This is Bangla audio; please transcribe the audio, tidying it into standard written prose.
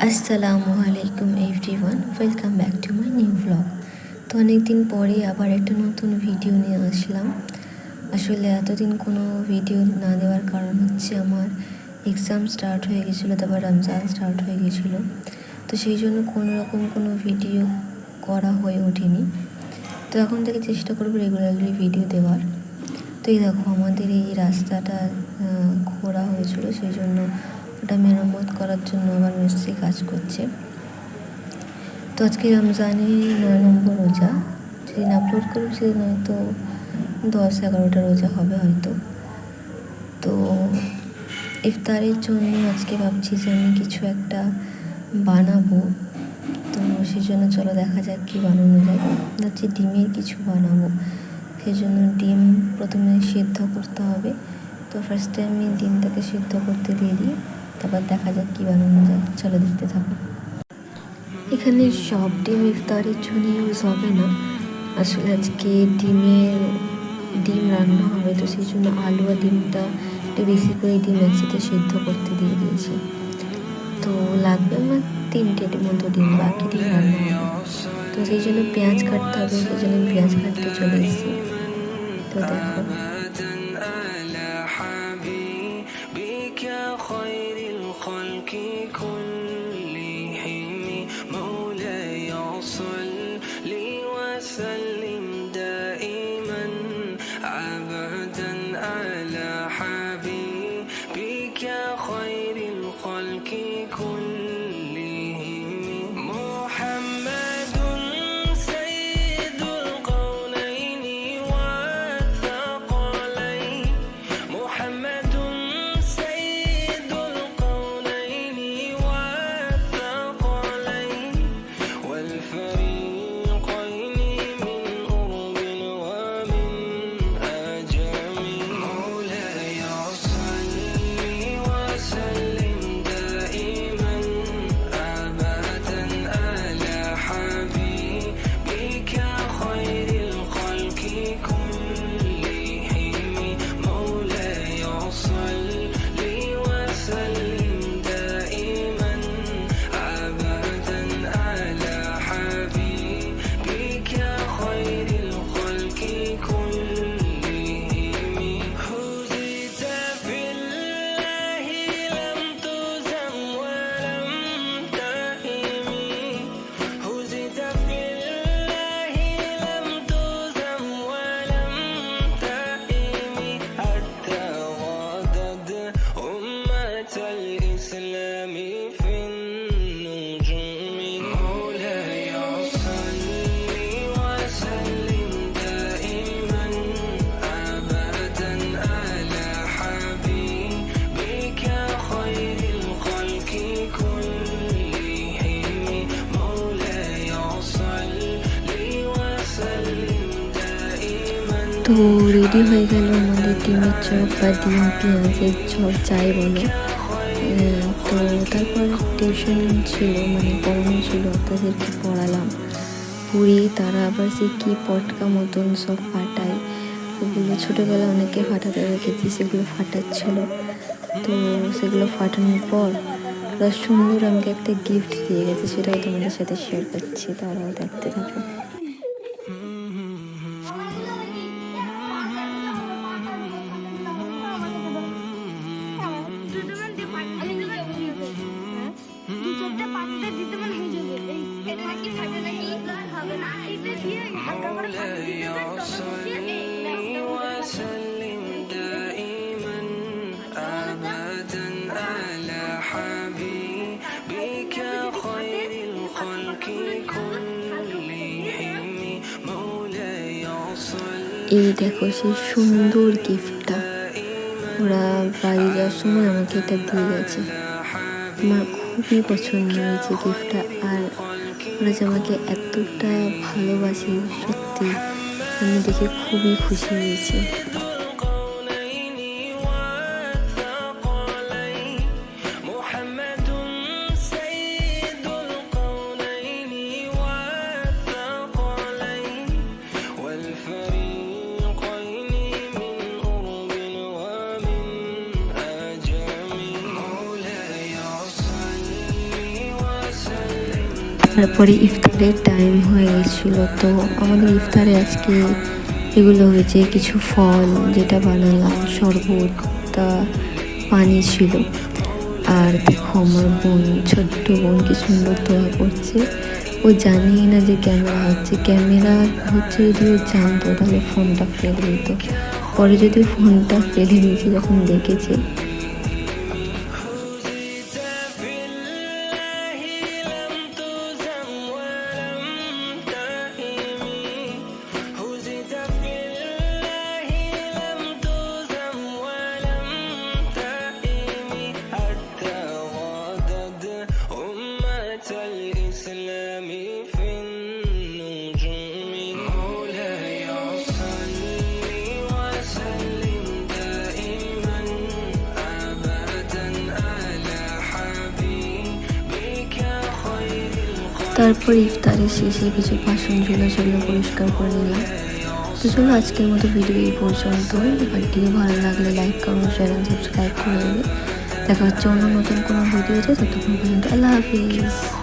আসসালামু আলাইকুম everyone, welcome back to my new blog. তো অনেকদিন পরে আবার একটা নতুন ভিডিও নিয়ে আসলাম। আসলে এতদিন কোনো ভিডিও না দেওয়ার কারণ হচ্ছে আমার এক্সাম স্টার্ট হয়ে গেছিলো, তারপর রমজান স্টার্ট হয়ে গেছিলো, তো সেই জন্য কোনো ভিডিও করা হয়ে ওঠেনি। তো এখন থেকে চেষ্টা করবো রেগুলারলি ভিডিও দেওয়ার। তো এই দেখো, আমাদের এই রাস্তাটা খোঁড়া হয়েছিল, সেই জন্য ওটা মেরামত করার জন্য আবার মিস্ত্রি কাজ করছে। তো আজকে রমজানে 9 নম্বর রোজা, যেদিন আপলোড করব সেদিন হয়তো 10-11টা রোজা হবে হয়তো। তো ইফতারের জন্য আজকে ভাবছি যে আমি কিছু একটা বানাবো, তো সেই জন্য চলো দেখা যাক কী বানানো যায়। ভাবছি ডিমের কিছু বানাবো, সেই জন্য ডিম প্রথমে সিদ্ধ করতে হবে। তো ফার্স্টে আমি ডিমটাকে সিদ্ধ করতে দিয়ে দিই, তারপর দেখা যাক কী বানানো যায়। চলো দেখতে থাকো। এখানে সব ডিম ইফতারের জন্য ইউজ হবে না, আসলে আজকে ডিম রান্না হবে, তো সেই জন্য আলু আর ডিমটা একটু বেশি করে ডিম একসাথে সিদ্ধ করতে দিয়ে দিয়েছি। তো লাগবে আমার 3টে মতো ডিম, বাকি ডিম রান্না হবে। তো সেই জন্য পেঁয়াজ কাটতে হবে, সেই জন্য পেঁয়াজ কাটতে চলে এসেছি। তো দেখো, তো রেডি হয়ে গেল আমাদের ডিমের চপ বা ডিম পেঁয়াজের চপ যাই বলো। তো তারপর টিউশন ছিল, পড়ানো ছিল, তাদেরকে পড়ালাম, পড়িয়ে তারা আবার সে কী পটকা মতন সব ফাটায়, ওগুলো ছোটোবেলা অনেকে ফাটাতে রেখেছি, সেগুলো ফাটাচ্ছিল। তো সেগুলো ফাটানোর পর ওরা সুন্দর আমাকে একটা গিফট দিয়ে গেছে, সেটাও তোমাদের সাথে শেয়ার করছি, তারাও দেখতে থাকো। এই দেখো সেই সুন্দর গিফটটা, ওরা বাড়ি যাওয়ার সময় আমাকে এটা দিয়ে গেছে। আমার খুবই পছন্দ হয়েছে গিফটটা, আর ওরা যে আমাকে এতটা ভালোবাসে সত্যি আমি দেখে খুবই খুশি হয়েছি। তারপরে ইফতারের টাইম হয়ে গেছিলো, তো আমাদের ইফতারে আজকে এগুলো হয়েছে, কিছু ফল যেটা বানালাম, শরবত, পানি ছিল। আর দেখো আমার বোন, ছোট্ট বোন কি সুন্দর দোয়া করছে। ও জানিই না যে ক্যামেরা হচ্ছে, যদি ও জানতো তাহলে ফোনটা ফেলে দিত। পরে যদি ফোনটা ফেলে দিয়েছে যখন দেখেছে। তারপর ইফতারের শেষে কিছু বাসন ঝুলো সেগুলো পরিষ্কার করে নিলাম। তো চলো আজকের মতো ভিডিও এই পর্যন্তই। ভিডিও ভালো লাগলে like, comment, share and subscribe করে দেবে। দেখা হচ্ছে অন্য নতুন কোনো ভিডিওতে। ততক্ষণ পর্যন্ত আল্লাহ হাফিজ।